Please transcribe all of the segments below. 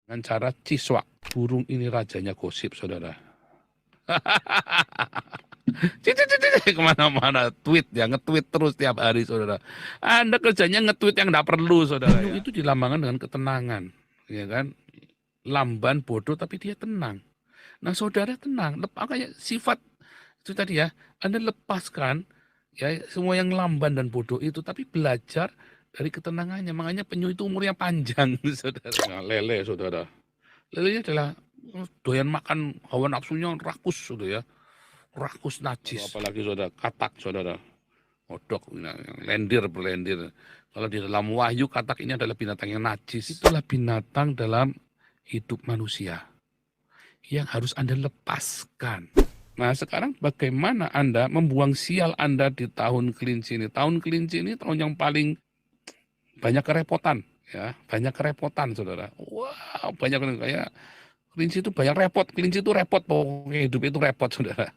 Dengan cara ciswak. Burung ini rajanya gosip, saudara. Kemana-mana tweet ya, nge-tweet terus tiap hari, saudara. Anda kerjanya nge-tweet yang nggak perlu, saudara. Gunung itu dilambangkan dengan ketenangan, ya kan? Lamban bodoh tapi dia tenang. Nah, saudara tenang, kayak sifat itu tadi ya. Anda lepaskan ya semua yang lamban dan bodoh itu, tapi belajar dari ketenangannya. Makanya penyu itu umurnya panjang, saudara. Nah, lele, saudara. Lele adalah doyan makan, hawa nafsunya rakus, saudara ya. Rakus najis. Apalagi saudara, katak, saudara. Kodok, nah, lendir berlendir. Kalau di dalam Wahyu, katak ini adalah binatang yang najis. Itulah binatang dalam hidup manusia yang harus Anda lepaskan. Nah, sekarang bagaimana Anda membuang sial Anda di tahun kelinci ini? Tahun kelinci ini tahun yang paling banyak kerepotan, ya, banyak kerepotan, saudara. Wow, banyak kayak kelinci itu banyak repot. Kelinci itu repot, pokoknya hidup itu repot, saudara.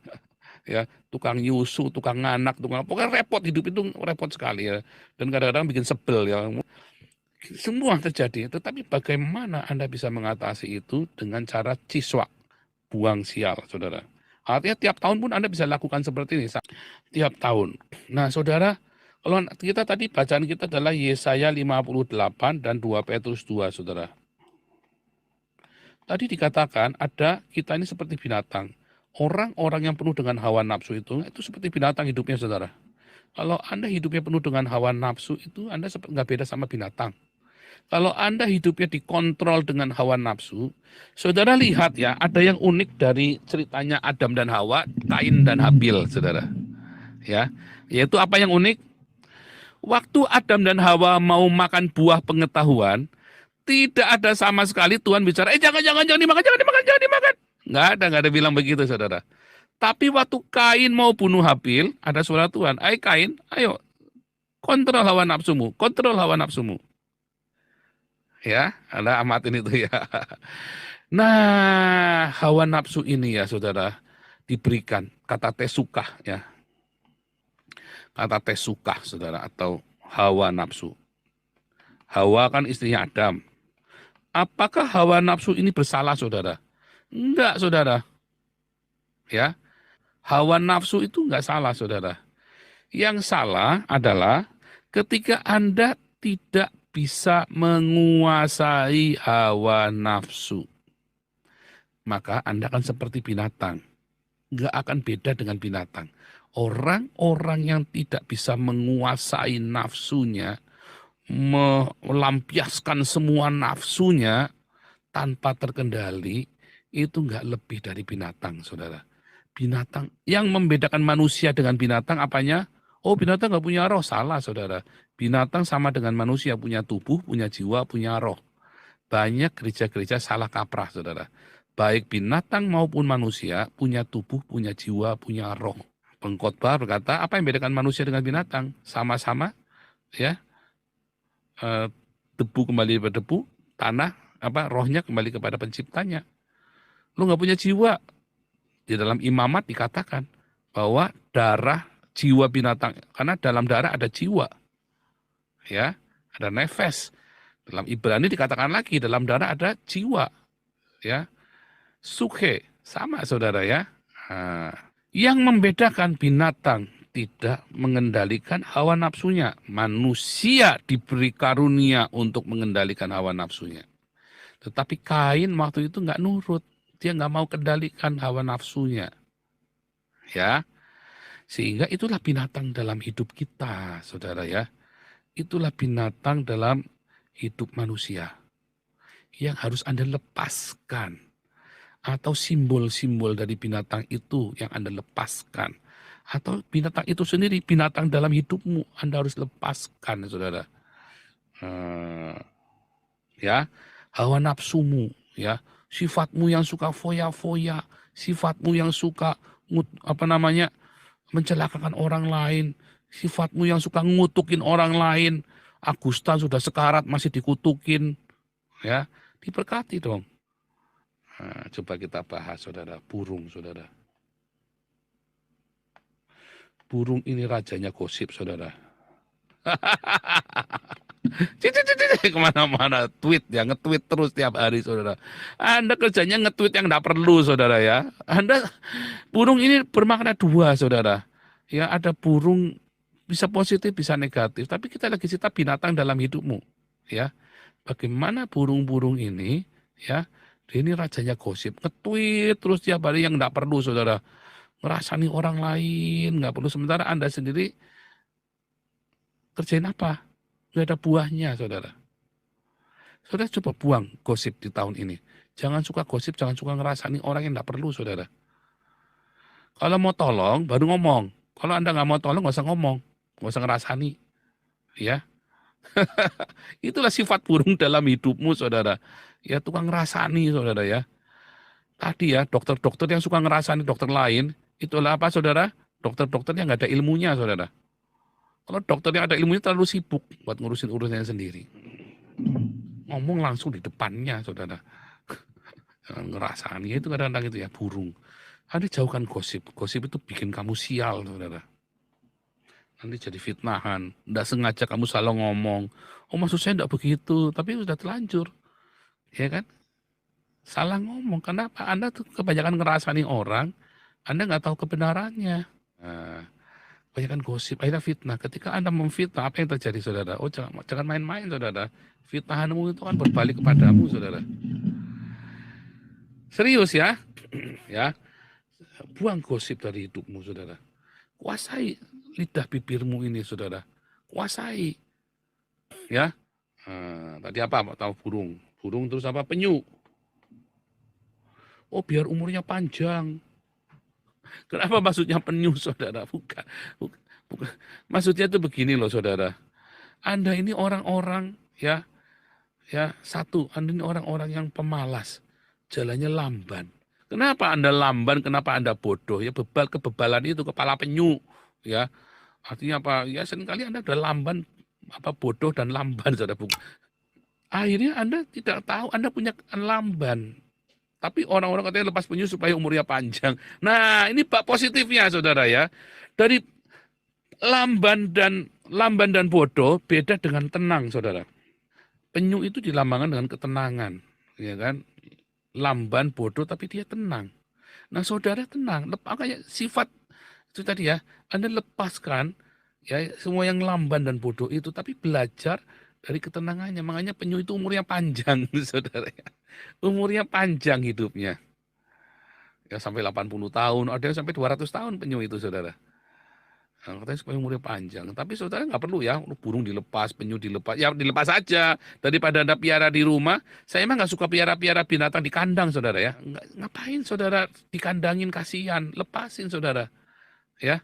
Ya, tukang nyusu, tukang nganak, pokoknya repot, hidup itu repot sekali ya. Dan kadang-kadang bikin sebel ya. Semua terjadi, tetapi bagaimana Anda bisa mengatasi itu dengan cara ciswak, buang sial, saudara. Artinya tiap tahun pun Anda bisa lakukan seperti ini, tiap tahun. Nah, saudara, kalau kita tadi bacaan kita adalah Yesaya 58 dan 2 Petrus 2, saudara. Tadi dikatakan ada kita ini seperti binatang. Orang-orang yang penuh dengan hawa nafsu itu seperti binatang hidupnya, saudara. Kalau Anda hidupnya penuh dengan hawa nafsu itu, Anda nggak beda sama binatang. Kalau Anda hidupnya dikontrol dengan hawa nafsu, saudara lihat ya, ada yang unik dari ceritanya Adam dan Hawa, Kain dan Habil, saudara. Ya, yaitu apa yang unik? Waktu Adam dan Hawa mau makan buah pengetahuan, tidak ada sama sekali Tuhan bicara, jangan dimakan, jangan dimakan. Nggak ada bilang begitu, saudara. Tapi waktu Kain mau bunuh Habil, ada suara Tuhan, Kain, ayo, kontrol hawa nafsumu, kontrol hawa nafsumu. Ya, Anda amatin itu ya. Nah, hawa nafsu ini ya, saudara, diberikan kata tesukah ya. Kata tesukah, saudara, atau hawa nafsu. Hawa kan istrinya Adam. Apakah hawa nafsu ini bersalah, saudara? Enggak, saudara. Ya, hawa nafsu itu enggak salah, saudara. Yang salah adalah ketika Anda tidak bisa menguasai hawa nafsu. Maka Anda akan seperti binatang. Enggak akan beda dengan binatang. Orang-orang yang tidak bisa menguasai nafsunya, melampiaskan semua nafsunya tanpa terkendali, itu enggak lebih dari binatang, saudara. Binatang yang membedakan manusia dengan binatang apanya? Oh, binatang enggak punya roh. Salah, saudara. Binatang sama dengan manusia, punya tubuh, punya jiwa, punya roh. Banyak gereja-gereja salah kaprah, saudara. Baik binatang maupun manusia punya tubuh, punya jiwa, punya roh. Pengkhotbah berkata, apa yang membedakan manusia dengan binatang? Sama-sama, ya, debu kembali kepada debu, tanah, rohnya kembali kepada penciptanya. Lu nggak punya jiwa. Di dalam imamat dikatakan bahwa darah jiwa binatang, karena dalam darah ada jiwa, ya, ada nefes. Dalam Ibrani dikatakan lagi dalam darah ada jiwa, ya, sukhe, sama, saudara ya. Nah, yang membedakan binatang tidak mengendalikan hawa nafsunya. Manusia diberi karunia untuk mengendalikan hawa nafsunya. Tetapi Kain waktu itu nggak nurut. Dia nggak mau kendalikan hawa nafsunya. Ya, sehingga itulah binatang dalam hidup kita, saudara ya. Itulah binatang dalam hidup manusia yang harus Anda lepaskan. Atau simbol-simbol dari binatang itu yang Anda lepaskan. Atau binatang itu sendiri, binatang dalam hidupmu, Anda harus lepaskan, saudara. Ya, hawa nafsumu, ya, sifatmu yang suka foya-foya, sifatmu yang suka mencelakakan orang lain, sifatmu yang suka ngutukin orang lain. Agusta sudah sekarat masih dikutukin, ya, diberkati dong. Nah, coba kita bahas, saudara, burung, saudara. Burung ini rajanya gosip, saudara. Kemana-mana tweet ya, nge-tweet terus tiap hari saudara. Anda kerjanya nge-tweet yang tidak perlu saudara ya. Anda burung ini bermakna dua saudara. Ya ada burung bisa positif bisa negatif. Tapi kita lagi cerita binatang dalam hidupmu. Ya bagaimana burung-burung ini ya. Dia ini rajanya gosip, nge-tweet terus tiap hari yang tidak perlu saudara. Ngerasani orang lain nggak perlu. Sementara Anda sendiri kerjain apa? Nggak ada buahnya saudara. Saudara coba buang gosip di tahun ini. Jangan suka gosip, jangan suka ngerasani orang yang tidak perlu, saudara. Kalau mau tolong, baru ngomong. Kalau Anda nggak mau tolong, nggak usah ngomong. Nggak usah ngerasani. Ya, itulah sifat burung dalam hidupmu, saudara. Ya, tukang ngerasani, saudara ya. Tadi ya, dokter-dokter yang suka ngerasani dokter lain, itulah apa, saudara? Dokter-dokter yang nggak ada ilmunya, saudara. Kalau dokter yang ada ilmunya terlalu sibuk buat ngurusin urusannya sendiri. Ngomong langsung di depannya, saudara. Ngerasani itu kadang-kadang itu ya burung. Anda jauhkan gosip. Gosip itu bikin kamu sial, saudara. Nanti jadi fitnahan. Tidak sengaja kamu salah ngomong. Oh maksud saya tidak begitu. Tapi sudah terlanjur. Ya kan? Salah ngomong. Kenapa? Anda tuh kebanyakan ngerasani orang. Anda nggak tahu kebenarannya. Nah, kebanyakan gosip. Akhirnya fitnah. Ketika Anda memfitnah, apa yang terjadi, saudara? Oh jangan main-main, saudara. Fitnahanmu itu kan berbalik kepadamu, saudara. Serius ya. Ya. Buang gosip dari hidupmu, saudara. Kuasai lidah bibirmu ini, saudara. Kuasai. Ya. Tadi apa? Tahu burung. Burung terus apa? Penyu. Oh, biar umurnya panjang. Kenapa maksudnya penyu, saudara? Bukan. Bukan. Maksudnya itu begini loh, saudara. Anda ini orang-orang ya, satu, Anda ini orang-orang yang pemalas. Jalannya lamban. Kenapa Anda lamban? Kenapa Anda bodoh? Ya kebebalan itu kepala penyu, ya. Artinya apa? Ya seringkali Anda udah lamban, apa bodoh dan lamban, saudara. Akhirnya Anda tidak tahu Anda punya lamban. Tapi orang-orang katanya lepas penyu supaya umurnya panjang. Nah, ini bak positifnya, saudara ya. Dari lamban dan bodoh beda dengan tenang, saudara. Penyu itu dilambangkan dengan ketenangan, ya kan? Lamban bodoh tapi dia tenang. Nah, saudara tenang, makanya sifat itu tadi ya, Anda lepaskan ya semua yang lamban dan bodoh itu, tapi belajar dari ketenangannya. Makanya penyu itu umurnya panjang, saudara ya. Umurnya panjang hidupnya. Ya sampai 80 tahun, ada yang sampai 200 tahun penyu itu, saudara. Nah, katanya supaya umurnya panjang. Tapi saudara nggak perlu ya, burung dilepas, penyu dilepas. Ya dilepas saja. Daripada Anda piara di rumah, saya emang nggak suka piara-piara binatang di kandang, saudara ya. Ngapain saudara dikandangin, kasihan. Lepasin, saudara. Ya.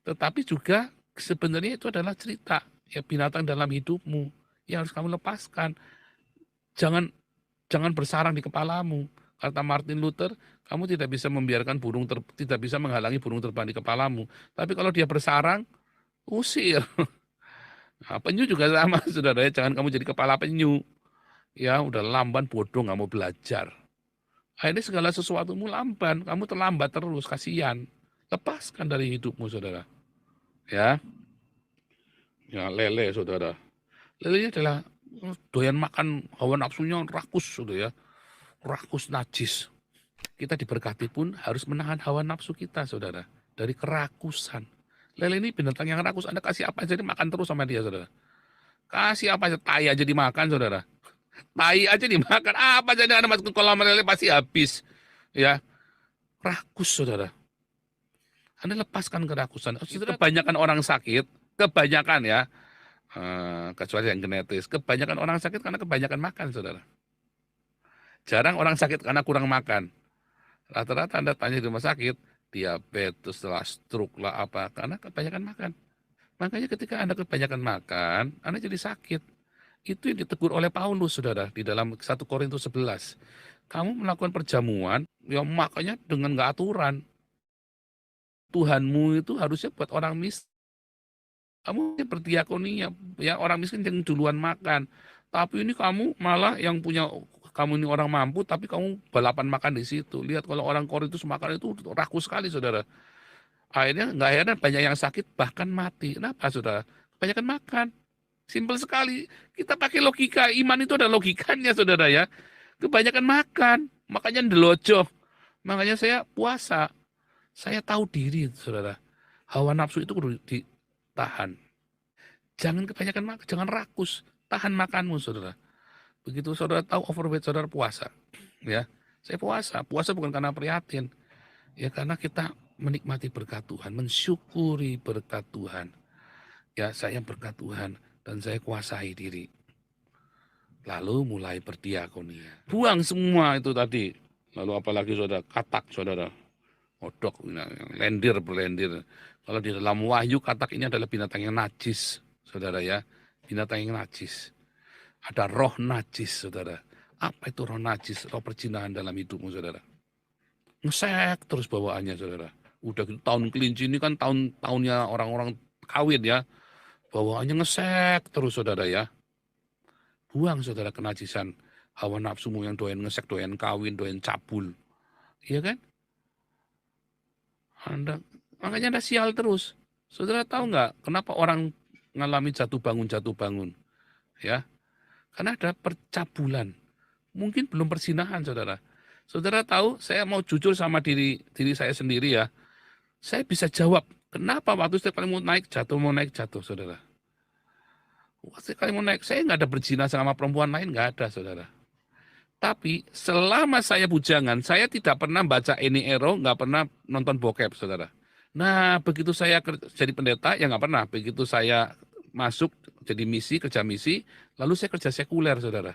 Tetapi juga sebenarnya itu adalah cerita. Ya binatang dalam hidupmu. Yang harus kamu lepaskan. Jangan bersarang di kepalamu. Kata Martin Luther, kamu tidak bisa membiarkan tidak bisa menghalangi burung terbang di kepalamu. Tapi kalau dia bersarang, usir. Nah, penyu juga sama, saudara. Jangan kamu jadi kepala penyu. Ya, udah lamban, bodoh, nggak mau belajar. Akhirnya segala sesuatumu lamban. Kamu terlambat terus, kasihan. Lepaskan dari hidupmu, saudara. Ya, lele, saudara. Lele adalah doyan makan, hawa nafsunya rakus, saudara ya. Rakus najis. Kita diberkati pun harus menahan hawa nafsu kita, saudara. Dari kerakusan. Lele ini binatang yang rakus. Anda kasih apa aja dimakan terus sama dia, saudara. Kasih apa aja, tai aja dimakan, saudara. Tai aja dimakan. Apa aja Anda masuk ke kolam lele pasti habis. Ya, rakus, saudara. Anda lepaskan kerakusan. Kebanyakan orang sakit, kebanyakan ya, kecuali yang genetis, kebanyakan orang sakit karena kebanyakan makan, saudara. Jarang orang sakit karena kurang makan. Rata-rata Anda tanya di rumah sakit, diabetes lah, stroke lah apa, karena kebanyakan makan. Makanya ketika Anda kebanyakan makan, Anda jadi sakit. Itu yang ditegur oleh Paulus, saudara, di dalam 1 Korintus 11. Kamu melakukan perjamuan, yang makanya dengan nggak aturan. Tuhanmu itu harusnya buat orang miskin. Kamu berdiakonia, ya orang miskin yang duluan makan. Tapi ini kamu malah yang punya, kamu ini orang mampu, tapi kamu balapan makan di situ. Lihat kalau orang Korintus makan itu rakus sekali, saudara. Akhirnya nggak heran banyak yang sakit bahkan mati. Kenapa, saudara? Kebanyakan makan. Simpel sekali. Kita pakai logika. Iman itu ada logikanya, saudara ya. Kebanyakan makan. Makanya ndelojo. Makanya saya puasa. Saya tahu diri, saudara. Hawa nafsu itu perlu ditahan. Jangan kebanyakan makan. Jangan rakus. Tahan makanmu, saudara. Begitu saudara tahu overweight, saudara puasa. Ya, saya puasa. Puasa bukan karena prihatin. Ya, karena kita menikmati berkat Tuhan. Mensyukuri berkat Tuhan. Ya, saya berkat Tuhan. Dan saya kuasai diri. Lalu mulai berdiakonia. Buang semua itu tadi. Lalu apalagi saudara, katak saudara. Odok, lendir berlendir. Kalau di dalam Wahyu, katak ini adalah binatang yang najis, saudara ya. Binatang yang najis. Ada roh najis, saudara. Apa itu roh najis? Roh perzinahan dalam hidupmu, saudara. Ngesek terus bawaannya, saudara. Udah gitu, tahun kelinci ini kan tahun-tahunnya orang-orang kawin ya. Bawaannya ngesek terus, saudara ya. Buang, saudara, kenajisan. Hawa nafsumu yang doyan ngesek, doyan kawin, doyan cabul. Iya kan? Makanya Anda sial terus. Saudara tahu nggak kenapa orang ngalami jatuh bangun? Ya, karena ada percabulan. Mungkin belum persinahan, saudara. Saudara tahu, saya mau jujur sama diri saya sendiri ya. Saya bisa jawab, kenapa waktu setiap kali mau naik jatuh, saudara. Setiap kali mau naik, saya nggak ada berzina sama perempuan lain, nggak ada, saudara. Tapi selama saya bujangan, saya tidak pernah baca Eni Ero, nggak pernah nonton bokep, saudara. Nah, begitu saya jadi pendeta, ya nggak pernah. Begitu saya masuk jadi kerja misi, lalu saya kerja sekuler, saudara.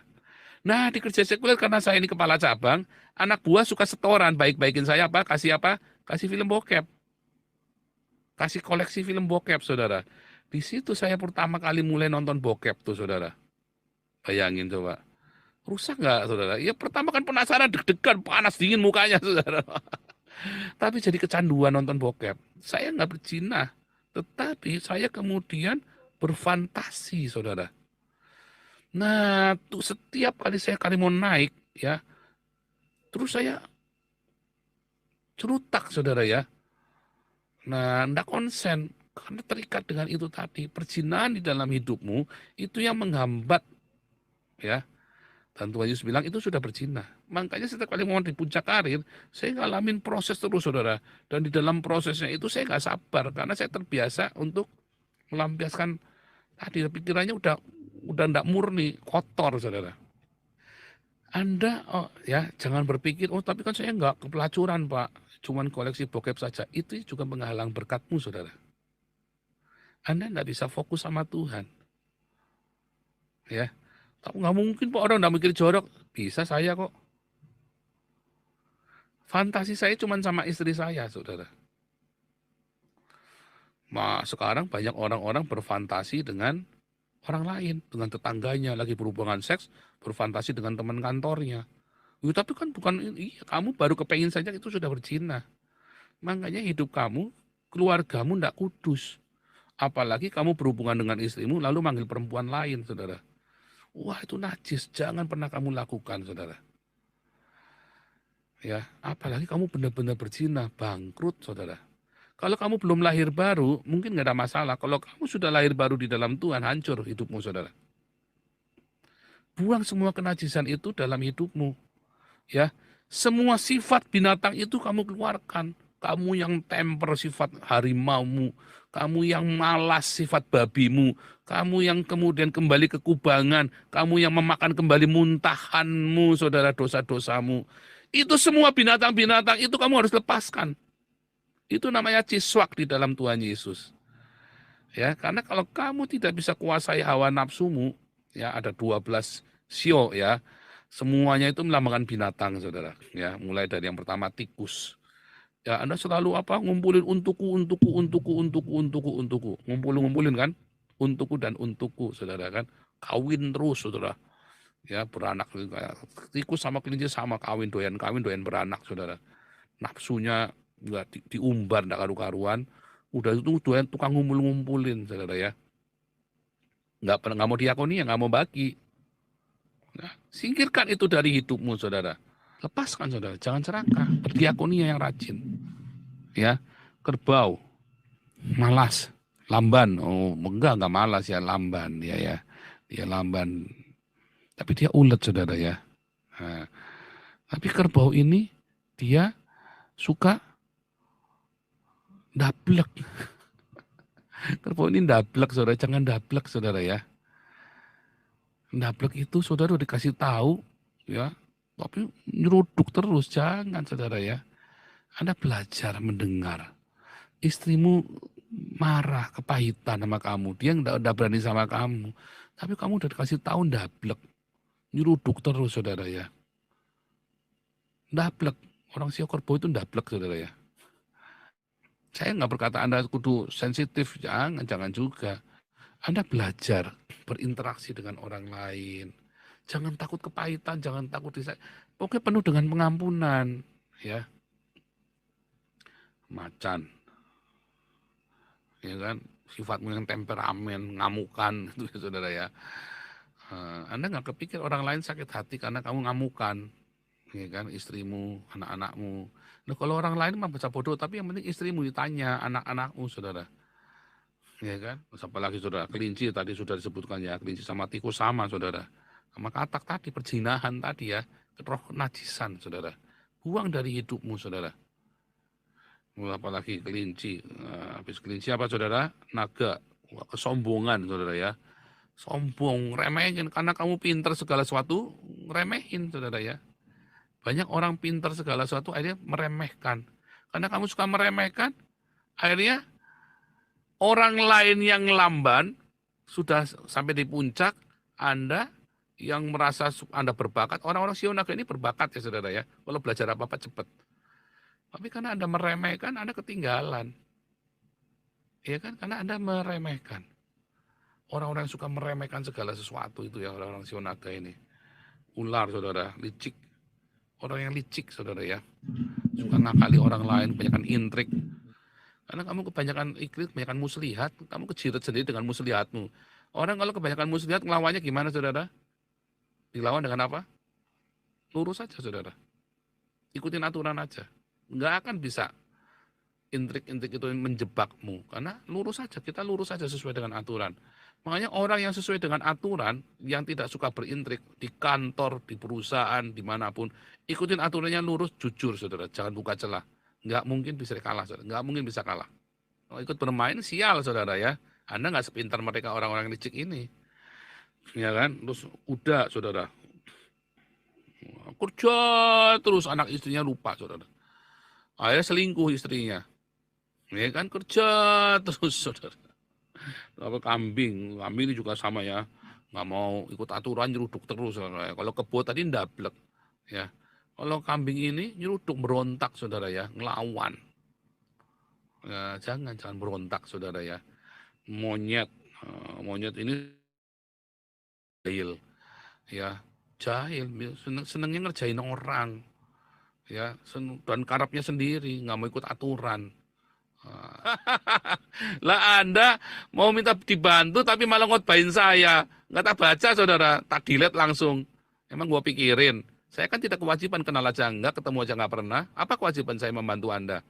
Nah, di kerja sekuler karena saya ini kepala cabang, anak buah suka setoran, baik-baikin saya apa? Kasih film bokep. Kasih koleksi film bokep, saudara. Di situ saya pertama kali mulai nonton bokep tuh, saudara. Bayangin coba. Rusak nggak, saudara? Ya pertama kan penasaran, deg-degan, panas, dingin mukanya, saudara. Tapi jadi kecanduan nonton bokep. Saya nggak berzina, tetapi saya kemudian berfantasi, saudara. Nah, tuh setiap kali saya mau naik, ya, terus saya cerutak, saudara ya. Nah, nggak konsen, karena terikat dengan itu tadi. Perzinahan di dalam hidupmu, itu yang menghambat, ya. Dan Tuhan Yesus bilang itu sudah berzina. Makanya setiap kali mau di puncak karir, saya ngalamin proses terus, saudara. Dan di dalam prosesnya itu saya nggak sabar, karena saya terbiasa untuk melampiaskan tadi pikirannya udah nggak murni, kotor, saudara. Anda ya jangan berpikir, oh tapi kan saya nggak kepelacuran Pak, cuman koleksi bokep saja. Itu juga menghalang berkatmu, saudara. Anda nggak bisa fokus sama Tuhan. Ya, tak nggak mungkin Pak, orang nggak mikir jorok. Bisa saya kok. Fantasi saya cuma sama istri saya, saudara. Sekarang banyak orang-orang berfantasi dengan orang lain, dengan tetangganya, lagi berhubungan seks, berfantasi dengan teman kantornya. Tapi kan bukan, iya, kamu baru kepengen saja itu sudah berzina. Makanya hidup kamu, keluargamu tidak kudus. Apalagi kamu berhubungan dengan istrimu, lalu manggil perempuan lain, saudara. Wah, itu najis, jangan pernah kamu lakukan, saudara. Ya, apalagi kamu benar-benar berzina, bangkrut, saudara. Kalau kamu belum lahir baru, mungkin nggak ada masalah. Kalau kamu sudah lahir baru di dalam Tuhan, hancur hidupmu, saudara. Buang semua kenajisan itu dalam hidupmu. Ya, semua sifat binatang itu kamu keluarkan. Kamu yang temper sifat harimaumu, kamu yang malas sifat babimu, kamu yang kemudian kembali ke kubangan, kamu yang memakan kembali muntahanmu, saudara, dosa-dosamu. Itu semua binatang-binatang itu kamu harus lepaskan. Itu namanya ciswak di dalam Tuhan Yesus. Ya, karena kalau kamu tidak bisa kuasai hawa nafsumu, ya ada 12 sio ya. Semuanya itu melambangkan binatang, saudara. Ya, mulai dari yang pertama tikus. Ya, Anda selalu ngumpulin untukku. Ngumpulin kan? Untukku dan untukku, saudara kan. Kawin terus, saudara. Ya, beranak. Tikus sama kelinci sama kawin, doyan beranak, saudara. Nafsunya nggak diumbar, nggak karu-karuan. Udah itu doyan tukang ngumpulin, saudara ya. Nggak mau diakoni, ya nggak mau bagi. Nah, singkirkan itu dari hidupmu, saudara. Lepaskan, saudara. Jangan serakah. Berdiakonia yang rajin. Ya, kerbau, malas. Lamban, oh enggak malas ya lamban dia ya. Dia lamban, tapi dia ulet saudara ya. Nah, tapi kerbau ini dia suka dablek. Kerbau ini dablek saudara, jangan dablek saudara ya. Dablek itu saudara udah dikasih tahu ya, tapi nyeruduk terus, jangan saudara ya. Anda belajar mendengar. Istrimu marah, kepahitan sama kamu, dia nggak berani sama kamu. Tapi kamu udah dikasih tahu dablek, nyeruduk terus saudara ya. Dablek, orang sio kerbau itu dablek saudara ya. Saya nggak berkata Anda kudu sensitif, jangan juga. Anda belajar berinteraksi dengan orang lain. Jangan takut kepahitan, jangan takut pokoknya penuh dengan pengampunan, ya. Macan, ya kan? Sifatmu yang temperamen, ngamukan, itu ya, saudara ya. Anda nggak kepikir orang lain sakit hati karena kamu ngamukan, ya kan? Istrimu, anak-anakmu. Nah, kalau orang lain mah bisa bodoh, tapi yang penting istrimu ditanya, anak-anakmu, saudara. Ya kan? Apalagi saudara, kelinci tadi sudah disebutkan ya, kelinci sama tikus sama saudara. Sama katak tadi, perzinahan tadi ya, roh najisan saudara. Buang dari hidupmu saudara. Apalagi kelinci, habis kelinci apa saudara? Naga, kesombongan saudara ya. Sombong, remehin, karena kamu pintar segala sesuatu, remehin saudara ya. Banyak orang pintar segala sesuatu akhirnya meremehkan. Karena kamu suka meremehkan, akhirnya orang lain yang lamban sudah sampai di puncak, Anda yang merasa Anda berbakat, orang-orang Sionaga ini berbakat ya saudara ya, kalau belajar apa-apa cepat. Tapi karena Anda meremehkan, Anda ketinggalan. Ya kan, karena Anda meremehkan. Orang-orang yang suka meremehkan segala sesuatu itu ya, orang-orang Sionaga ini. Ular saudara, licik. Orang yang licik saudara ya. Suka ngakali orang lain, kebanyakan intrik. Karena kamu kebanyakan iklim, kebanyakan muslihat, kamu kejirat sendiri dengan muslihatmu. Orang kalau kebanyakan muslihat, ngelawannya gimana saudara? Dilawan dengan apa? Lurus saja saudara. Ikutin aturan aja. Nggak akan bisa intrik-intrik itu menjebakmu. Karena lurus saja, kita lurus saja sesuai dengan aturan. Makanya orang yang sesuai dengan aturan, yang tidak suka berintrik, di kantor, di perusahaan, dimanapun, ikutin aturannya lurus, jujur saudara. Jangan buka celah. Nggak mungkin bisa kalah saudara. Nggak mungkin bisa kalah. Kalau ikut bermain, sial saudara ya. Anda nggak sepintar mereka orang-orang licik ini. Ya kan? Terus udah saudara. Kerja terus anak istrinya lupa saudara. Akhirnya selingkuh istrinya. Ya kan kerja terus saudara. Kalau kambing ini juga sama ya. Nggak mau ikut aturan nyeruduk terus. Saudara. Kalau kebo tadi ndablek. Ya. Kalau kambing ini nyeruduk berontak saudara ya. Ngelawan. Ya, jangan berontak saudara ya. Monyet. Monyet ini jahil. Ya. Jahil. Senengnya ngerjain orang. Ya. Dan karapnya sendiri. Nggak mau ikut aturan. Lah Anda mau minta dibantu tapi malah ngotbain saya. Nggak tak baca saudara, tak delete langsung. Emang gua pikirin, saya kan tidak kewajiban kenal aja enggak, ketemu aja nggak pernah. Apa kewajiban saya membantu Anda?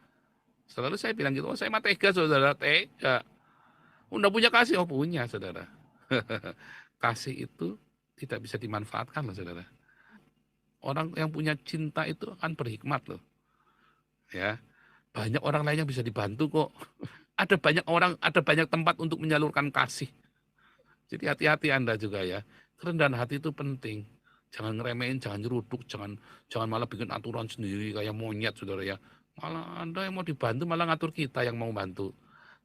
Selalu saya bilang gitu, oh saya mah tega saudara, tega. Udah punya kasih, oh punya saudara. Kasih itu tidak bisa dimanfaatkan loh saudara. Orang yang punya cinta itu akan berhikmat loh. Ya, banyak orang lain yang bisa dibantu kok. Ada banyak orang, ada banyak tempat untuk menyalurkan kasih. Jadi hati-hati Anda juga ya. Kerendahan hati itu penting. Jangan ngeremehin, jangan nyeruduk, jangan malah bikin aturan sendiri kayak monyet saudara ya. Malah Anda yang mau dibantu malah ngatur kita yang mau bantu.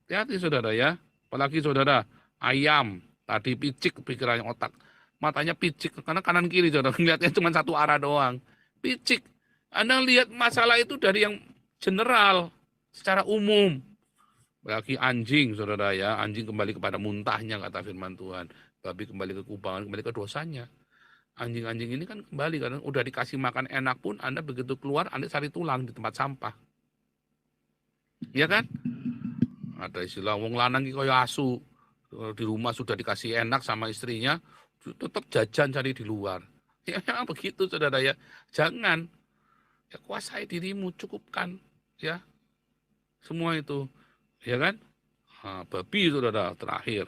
Hati-hati saudara ya. Apalagi saudara, ayam tadi picik pikirannya otak. Matanya picik karena kanan kiri saudara. Ngeliatnya cuma satu arah doang. Picik. Anda lihat masalah itu dari yang general, secara umum. Lagi anjing, saudara ya, anjing kembali kepada muntahnya, kata firman Tuhan. Babi kembali ke kubangan, kembali ke dosanya. Anjing-anjing ini kan kembali, karena udah dikasih makan enak pun, Anda begitu keluar, Anda cari tulang di tempat sampah. Ya kan? Ada istilah, wong lanang ki kaya asu. Di rumah sudah dikasih enak sama istrinya, tetap jajan cari di luar. Ya memang begitu, saudara ya. Jangan. Ya kuasai dirimu, cukupkan. Ya, semua itu. Ya kan? Babi saudara terakhir.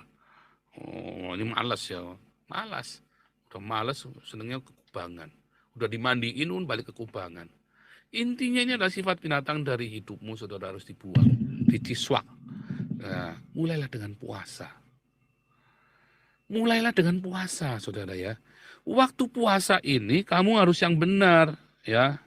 Oh, ini malas ya. Malas. Udah malas, senengnya ke kubangan. Udah dimandiin, balik ke kubangan. Intinya ini adalah sifat binatang dari hidupmu, saudara, harus dibuang, diciswak. Nah, mulailah dengan puasa. Mulailah dengan puasa, saudara ya. Waktu puasa ini kamu harus yang benar, ya.